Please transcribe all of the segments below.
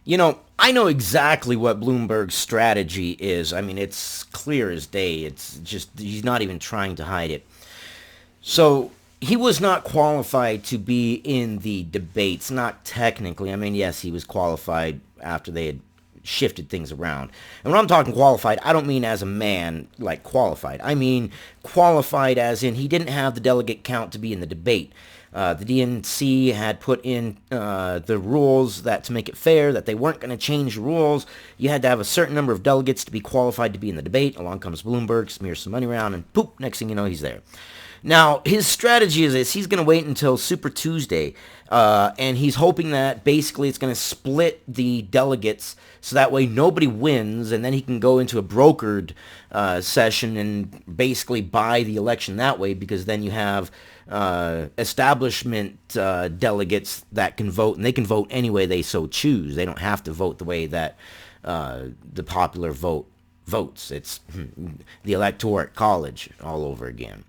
I know exactly what Bloomberg's strategy is. I mean, it's clear as day. It's just, he's not even trying to hide it. So he was not qualified to be in the debates, not technically. I mean, yes, he was qualified after they had shifted things around. And when I'm talking qualified, I don't mean as a man, like qualified. I mean qualified as in he didn't have the delegate count to be in the debate. The DNC had put in the rules that to make it fair, that they weren't going to change the rules. You had to have a certain number of delegates to be qualified to be in the debate. Along comes Bloomberg, smears some money around, and poop, next thing you know, he's there. Now, his strategy is this. He's going to wait until Super Tuesday, and he's hoping that basically it's going to split the delegates so that way nobody wins, and then he can go into a brokered session and basically buy the election that way, because then you have establishment delegates that can vote, and they can vote any way they so choose. They don't have to vote the way that the popular vote votes. It's the Electoral College all over again.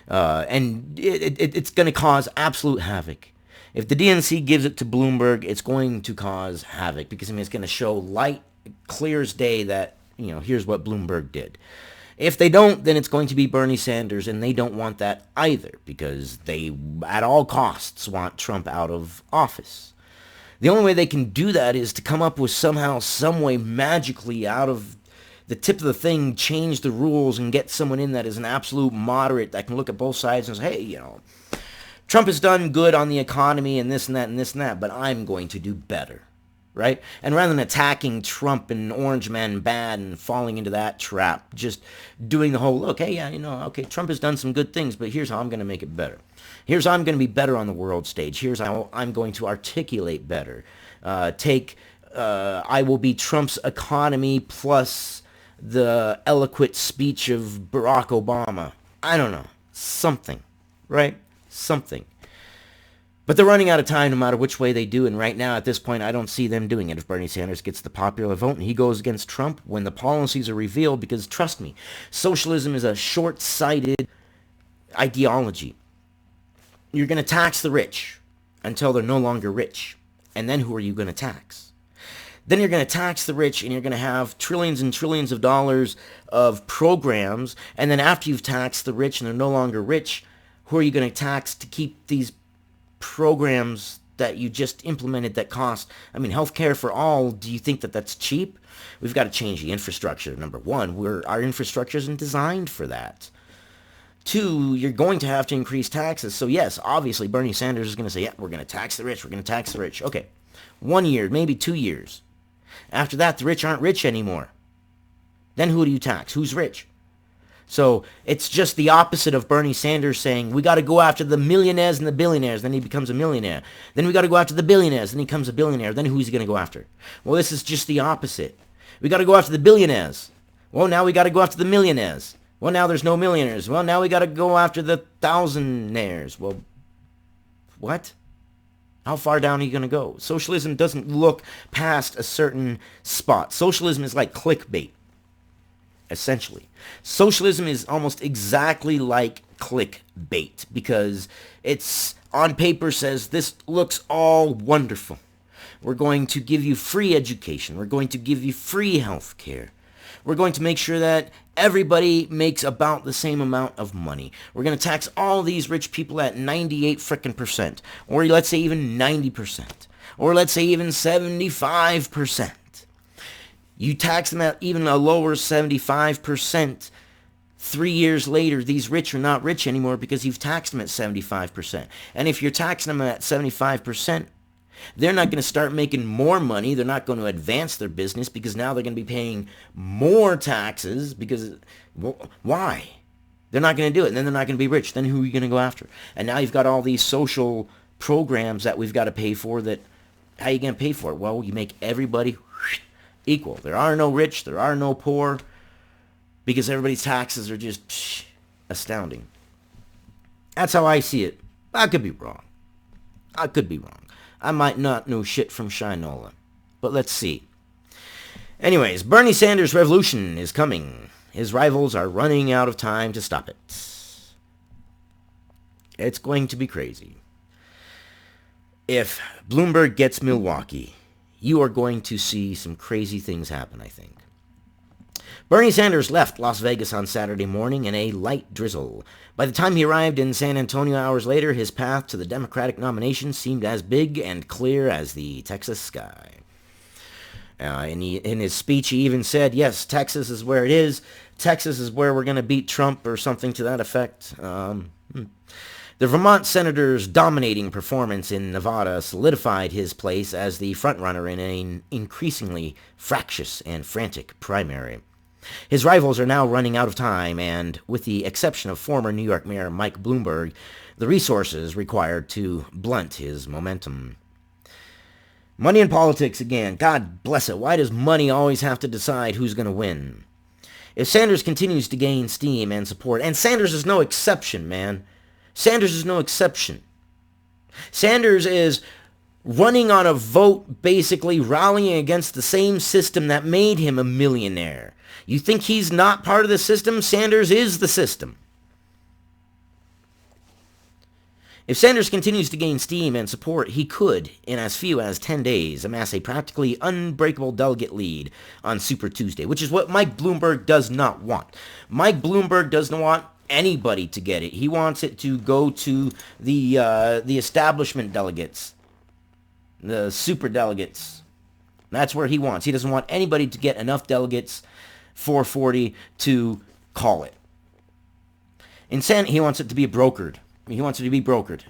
And it's going to cause absolute havoc. If the DNC gives it to Bloomberg, it's going to cause havoc because, I mean, it's going to show light, clear as day that, here's what Bloomberg did. If they don't, then it's going to be Bernie Sanders, and they don't want that either because they, at all costs, want Trump out of office. The only way they can do that is to come up with somehow, some way, magically out of the tip of the thing, change the rules and get someone in that is an absolute moderate that can look at both sides and say, hey, Trump has done good on the economy and this and that and this and that, but I'm going to do better, right? And rather than attacking Trump and Orange Man bad and falling into that trap, just doing the whole, look, hey, okay, Trump has done some good things, but here's how I'm going to make it better. Here's how I'm going to be better on the world stage. Here's how I'm going to articulate better. I will be Trump's economy plus the eloquent speech of Barack Obama. I don't know. Something, right? Something. But they're running out of time no matter which way they do, and right now, at this point, I don't see them doing it if Bernie Sanders gets the popular vote and he goes against Trump when the policies are revealed, because trust me, socialism is a short-sighted ideology. You're going to tax the rich until they're no longer rich, and then who are you going to tax? Then you're going to tax the rich, and you're going to have trillions and trillions of dollars of programs, and then after you've taxed the rich and they're no longer rich, who are you going to tax to keep these programs that you just implemented that cost? I mean, healthcare for all, do you think that that's cheap? We've got to change the infrastructure. Number one, our infrastructure isn't designed for that. Two, you're going to have to increase taxes. So yes, obviously Bernie Sanders is going to say, yeah, we're going to tax the rich, we're going to tax the rich. Okay, 1 year, maybe 2 years. After that, the rich aren't rich anymore. Then who do you tax? Who's rich? So it's just the opposite of Bernie Sanders saying, we got to go after the millionaires and the billionaires. Then he becomes a millionaire. Then we got to go after the billionaires. Then he becomes a billionaire. Then who's he going to go after? Well, this is just the opposite. We got to go after the billionaires. Well, now we got to go after the millionaires. Well, now there's no millionaires. Well, now we got to go after the thousandaires. Well, what? How far down are you going to go? Socialism doesn't look past a certain spot. Socialism is like clickbait, essentially. Socialism is almost exactly like clickbait because it's on paper says this looks all wonderful. We're going to give you free education. We're going to give you free health care. We're going to make sure that everybody makes about the same amount of money. We're going to tax all these rich people at 98 frickin' percent, or let's say even 90%, or let's say even 75%. You tax them at even a lower 75%. 3 years later, these rich are not rich anymore because you've taxed them at 75%. And if you're taxing them at 75%, they're not going to start making more money. They're not going to advance their business because now they're going to be paying more taxes because, well, why? They're not going to do it. And then they're not going to be rich. Then who are you going to go after? And now you've got all these social programs that we've got to pay for that, how are you going to pay for it? Well, you make everybody equal. There are no rich. There are no poor because everybody's taxes are just astounding. That's how I see it. I could be wrong. I could be wrong. I might not know shit from Shinola. But let's see. Anyways, Bernie Sanders' revolution is coming. His rivals are running out of time to stop it. It's going to be crazy. If Bloomberg gets Milwaukee, you are going to see some crazy things happen, I think. Bernie Sanders left Las Vegas on Saturday morning in a light drizzle. By the time he arrived in San Antonio hours later, his path to the Democratic nomination seemed as big and clear as the Texas sky. In his speech, he even said, yes, Texas is where it is. Texas is where we're going to beat Trump, or something to that effect. The Vermont senator's dominating performance in Nevada solidified his place as the frontrunner in an increasingly fractious and frantic primary. His rivals are now running out of time, and with the exception of former New York Mayor Mike Bloomberg, the resources required to blunt his momentum. Money in politics again. God bless it. Why does money always have to decide who's going to win? If Sanders continues to gain steam and support, and Sanders is no exception, man. Sanders is no exception. Sanders is running on a vote, basically rallying against the same system that made him a millionaire. You think he's not part of the system? Sanders is the system. If Sanders continues to gain steam and support, he could, in as few as 10 days, amass a practically unbreakable delegate lead on Super Tuesday, which is what Mike Bloomberg does not want. Mike Bloomberg does not want anybody to get it. He wants it to go to the establishment delegates, the super delegates. That's where he wants. He doesn't want anybody to get enough delegates, 440, to call it. He wants it to be brokered. He wants it to be brokered.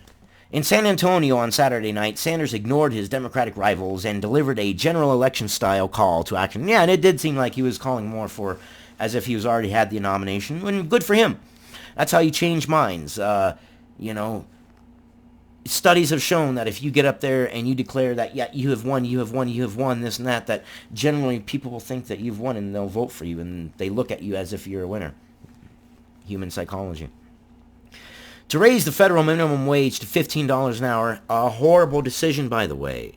In San Antonio on Saturday night, Sanders ignored his Democratic rivals and delivered a general election-style call to action. Yeah, and it did seem like he was calling more for, as if he was already had the nomination, and good for him. That's how you change minds. Studies have shown that if you get up there and you declare that, yeah, you have won, this and that, that generally people will think that you've won and they'll vote for you, and they look at you as if you're a winner. Human psychology. To raise the federal minimum wage to $15 an hour, a horrible decision, by the way,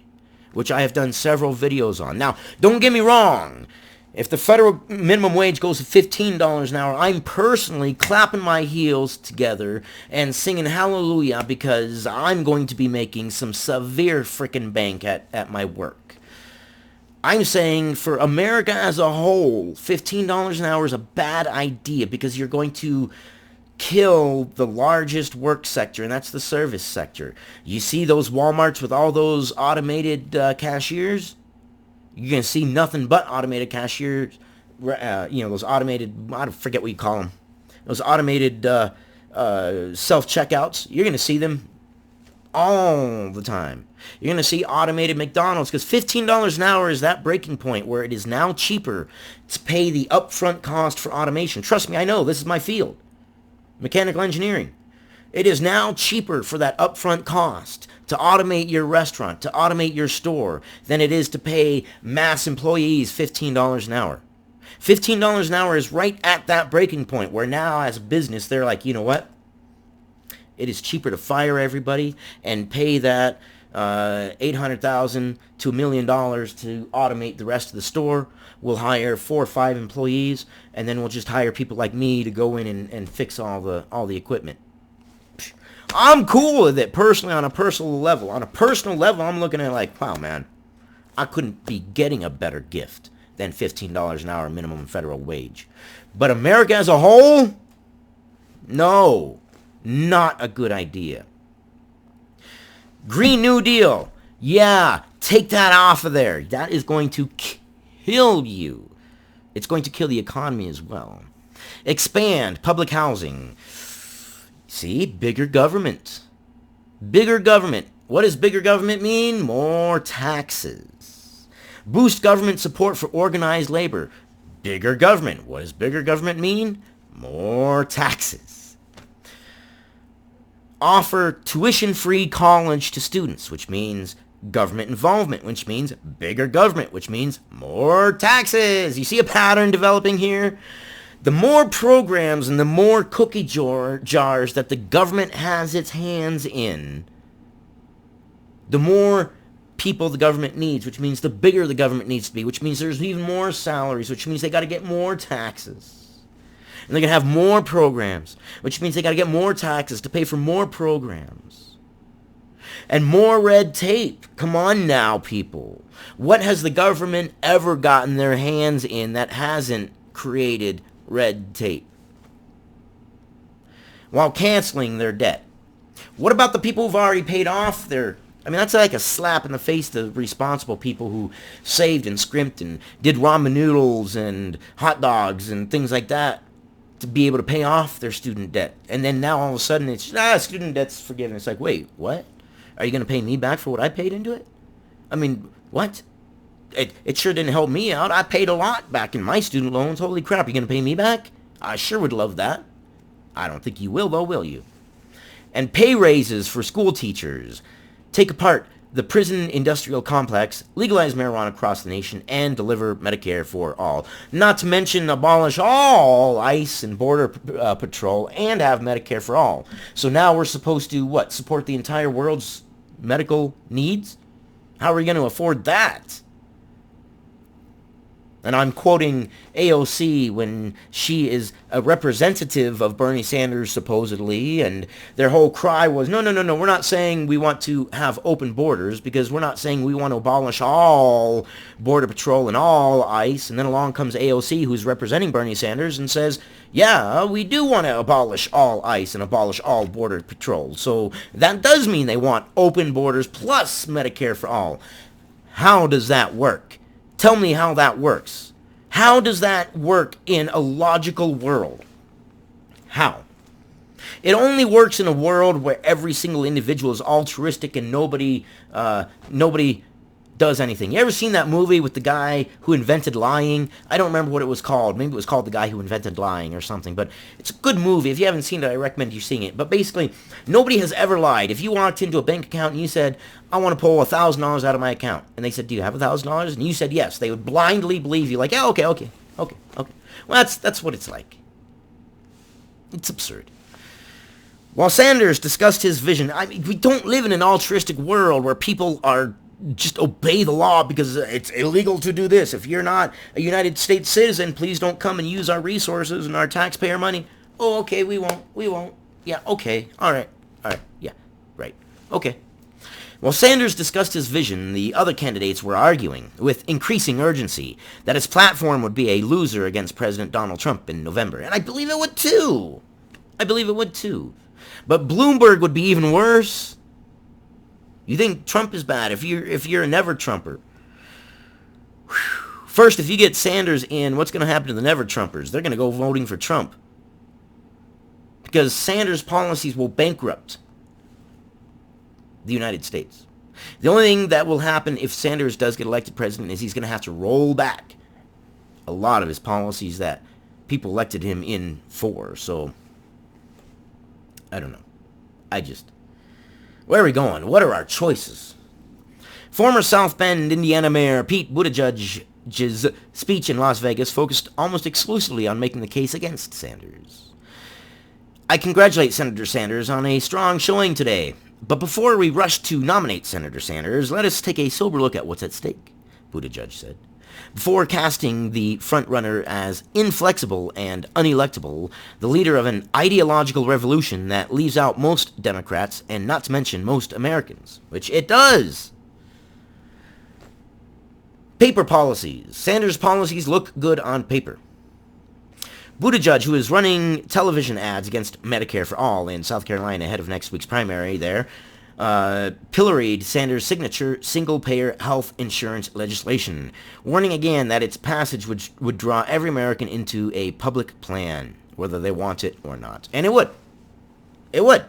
which I have done several videos on. Now, don't get me wrong. If the federal minimum wage goes to $15 an hour, I'm personally clapping my heels together and singing hallelujah, because I'm going to be making some severe frickin' bank at my work. I'm saying for America as a whole, $15 an hour is a bad idea, because you're going to kill the largest work sector, and that's the service sector. You see those Walmarts with all those automated cashiers? You're going to see nothing but automated cashiers, those automated, I forget what you call them, those automated self-checkouts. You're going to see them all the time. You're going to see automated McDonald's, because $15 an hour is that breaking point where it is now cheaper to pay the upfront cost for automation. Trust me, I know, this is my field. Mechanical engineering. It is now cheaper for that upfront cost to automate your restaurant, to automate your store, than it is to pay mass employees $15 an hour. $15 an hour is right at that breaking point where now as a business they're like, you know what? It is cheaper to fire everybody and pay that $800,000 to $1 million to automate the rest of the store. We'll hire 4 or 5 employees, and then we'll just hire people like me to go in and fix all the equipment. I'm cool with it personally, on a personal level. On a personal level, I'm looking at it like, wow, man, I couldn't be getting a better gift than $15 an hour minimum federal wage. But America as a whole, no, not a good idea. Green New Deal, yeah, take that off of there. That is going to kill you. It's going to kill the economy as well. Expand public housing. See, bigger government. Bigger government. What does bigger government mean? More taxes. Boost government support for organized labor. Bigger government. What does bigger government mean? More taxes. Offer tuition-free college to students, which means government involvement, which means bigger government, which means more taxes. You see a pattern developing here? The more programs and the more cookie jars that the government has its hands in, the more people the government needs, which means the bigger the government needs to be, which means there's even more salaries, which means they got to get more taxes. And they're going to have more programs, which means they got to get more taxes to pay for more programs. And more red tape. Come on now, people. What has the government ever gotten their hands in that hasn't created red tape? While canceling their debt. What about the people who've already paid off their... I mean, that's like a slap in the face to responsible people who saved and scrimped and did ramen noodles and hot dogs and things like that to be able to pay off their student debt. And then now all of a sudden it's, student debt's forgiven. It's like, wait, what? Are you going to pay me back for what I paid into it? I mean, what? It sure didn't help me out. I paid a lot back in my student loans. Holy crap, you going to pay me back? I sure would love that. I don't think you will, though, will you? And pay raises for school teachers. Take apart the prison industrial complex, legalize marijuana across the nation, and deliver Medicare for all. Not to mention abolish all ICE and Border Patrol and have Medicare for all. So now we're supposed to, what, support the entire world's medical needs? How are we going to afford that? And I'm quoting AOC when she is a representative of Bernie Sanders, supposedly, and their whole cry was, no, we're not saying we want to have open borders, because we're not saying we want to abolish all Border Patrol and all ICE. And then along comes AOC, who's representing Bernie Sanders, and says, yeah, we do want to abolish all ICE and abolish all Border Patrol. So that does mean they want open borders plus Medicare for all. How does that work? Tell me how that works. How does that work in a logical world? How? It only works in a world where every single individual is altruistic and nobody does anything. You ever seen that movie with the guy who invented lying? I don't remember what it was called. Maybe it was called The Guy Who Invented Lying or something. But it's a good movie. If you haven't seen it, I recommend you seeing it. But basically, nobody has ever lied. If you walked into a bank account and you said, I want to pull $1,000 out of my account. And they said, do you have $1,000? And you said yes. They would blindly believe you like, yeah, okay. Well, that's what it's like. It's absurd. While Sanders discussed his vision, I mean, we don't live in an altruistic world where people are just obey the law because it's illegal to do this. If you're not a United States citizen, please don't come and use our resources and our taxpayer money. Oh, okay, we won't. Yeah, okay, all right, yeah, right, okay. While Sanders discussed his vision, the other candidates were arguing, with increasing urgency, that his platform would be a loser against President Donald Trump in November. And I believe it would too. But Bloomberg would be even worse. You think Trump is bad if you're a never-Trumper. First, if you get Sanders in, what's going to happen to the never-Trumpers? They're going to go voting for Trump. Because Sanders' policies will bankrupt the United States. The only thing that will happen if Sanders does get elected president is he's going to have to roll back a lot of his policies that people elected him in for. So, I don't know. Where are we going? What are our choices? Former South Bend, Indiana Mayor Pete Buttigieg's speech in Las Vegas focused almost exclusively on making the case against Sanders. I congratulate Senator Sanders on a strong showing today. But before we rush to nominate Senator Sanders, let us take a sober look at what's at stake, Buttigieg said. Before casting the frontrunner as inflexible and unelectable, the leader of an ideological revolution that leaves out most Democrats, and not to mention most Americans, which it does. Paper policies. Sanders' policies look good on paper. Budda Judge, who is running television ads against Medicare for All in South Carolina ahead of next week's primary there, pilloried Sanders' signature single-payer health insurance legislation, warning again that its passage would draw every American into a public plan, whether they want it or not. And it would. It would.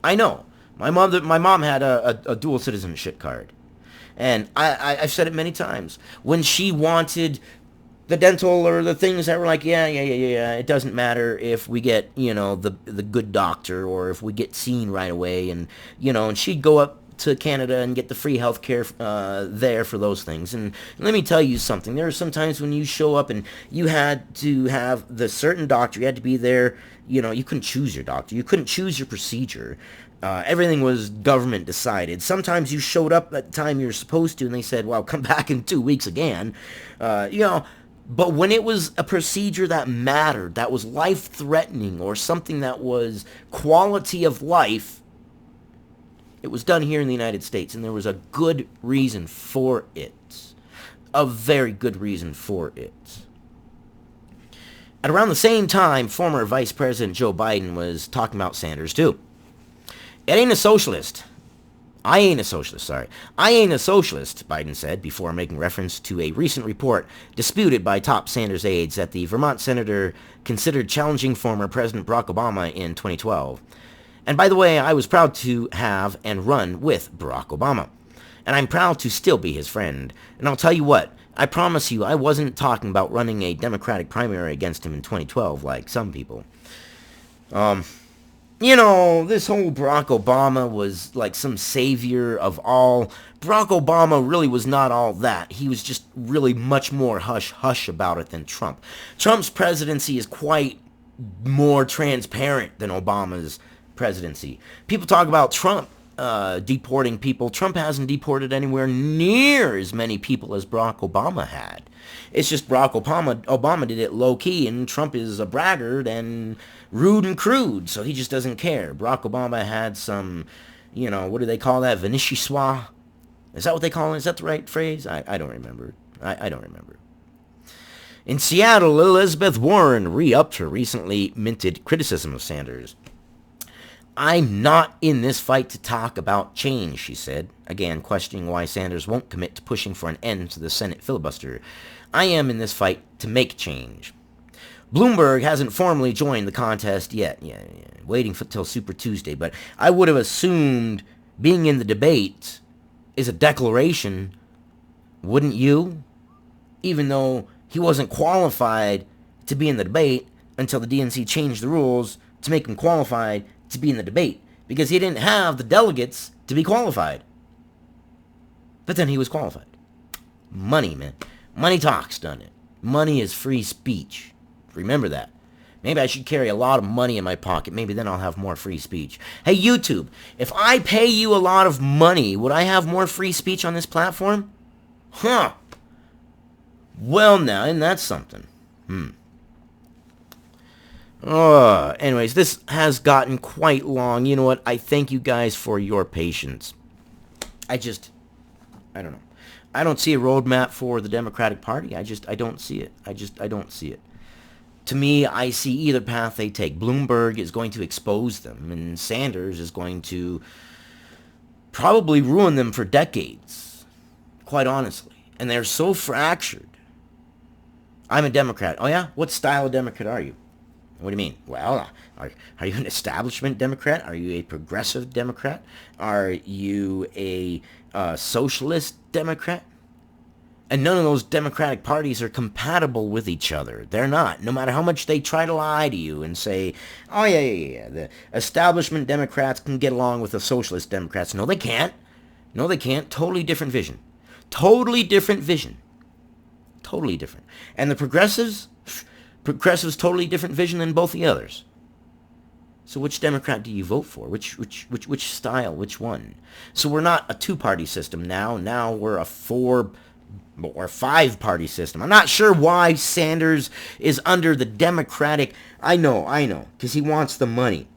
I know. My mom had a dual citizenship card. And I've said it many times. When she wanted the dental or the things that were like, yeah, it doesn't matter if we get, the good doctor or if we get seen right away. And, and she'd go up to Canada and get the free health care there for those things. And let me tell you something. There are some times when you show up and you had to have the certain doctor. You had to be there. You couldn't choose your doctor. You couldn't choose your procedure. Everything was government decided. Sometimes you showed up at the time you were supposed to and they said, well, come back in 2 weeks again. But when it was a procedure that mattered, that was life-threatening or something that was quality of life, It was done here in the United States, and there was a good reason for it. A very good reason for it. At around the same time, former Vice President Joe Biden was talking about Sanders, too. It ain't a socialist. I ain't a socialist, sorry. I ain't a socialist, Biden said, before making reference to a recent report disputed by top Sanders aides that the Vermont senator considered challenging former President Barack Obama in 2012. And by the way, I was proud to have and run with Barack Obama. And I'm proud to still be his friend. And I'll tell you what, I promise you I wasn't talking about running a Democratic primary against him in 2012 like some people. You know, this whole Barack Obama was like some savior of all. Barack Obama really was not all that. He was just really much more hush-hush about it than Trump. Trump's presidency is quite more transparent than Obama's presidency. People talk about Trump deporting people. Trump hasn't deported anywhere near as many people as Barack Obama had. It's just Barack Obama did it low-key, and Trump is a braggart and rude and crude, so he just doesn't care. Barack Obama had some, you know, what do they call that? Vichyssoise? Is that what they call it? Is that the right phrase? I don't remember. I don't remember. In Seattle, Elizabeth Warren re-upped her recently minted criticism of Sanders. I'm not in this fight to talk about change, she said, again questioning why Sanders won't commit to pushing for an end to the Senate filibuster. I am in this fight to make change. Bloomberg hasn't formally joined the contest yet. Yeah, waiting till Super Tuesday, but I would have assumed being in the debate is a declaration, wouldn't you? Even though he wasn't qualified to be in the debate until the DNC changed the rules to make him qualified to be in the debate, because he didn't have the delegates to be qualified. But then he was qualified. Money, man. Money talks, doesn't it? Money is free speech. Remember that. Maybe I should carry a lot of money in my pocket. Maybe then I'll have more free speech. Hey, YouTube, if I pay you a lot of money, would I have more free speech on this platform? Huh. Well, now, isn't that something? Anyways, this has gotten quite long. You know what? I thank you guys for your patience. I don't know. I don't see a roadmap for the Democratic Party. I don't see it. I don't see it. To me, I see either path they take. Bloomberg is going to expose them, and Sanders is going to probably ruin them for decades, quite honestly. And they're so fractured. I'm a Democrat. Oh, yeah? What style of Democrat are you? What do you mean? Well, are you an establishment Democrat? Are you a progressive Democrat? Are you a socialist Democrat? And none of those Democratic parties are compatible with each other. They're not. No matter how much they try to lie to you and say, oh, yeah. The establishment Democrats can get along with the socialist Democrats. No, they can't. No, they can't. Totally different vision. Totally different vision. Totally different. And the progressives totally different vision than both the others. So which Democrat do you vote for? Which style? Which one? So we're not a two-party system now. Now we're a 4 or 5-party system. I'm not sure why Sanders is under the Democratic. I know, because he wants the money.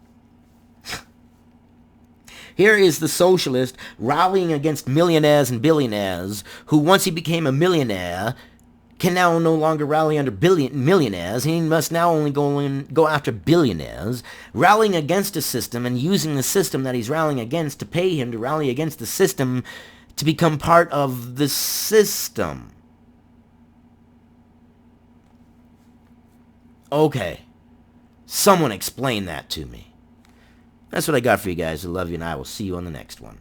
Here is the socialist rallying against millionaires and billionaires who, once he became a millionaire, can now no longer rally under millionaires. He must now only go after billionaires, rallying against a system and using the system that he's rallying against to pay him to rally against the system to become part of the system. Okay. Someone explain that to me. That's what I got for you guys. I love you, and I will see you on the next one.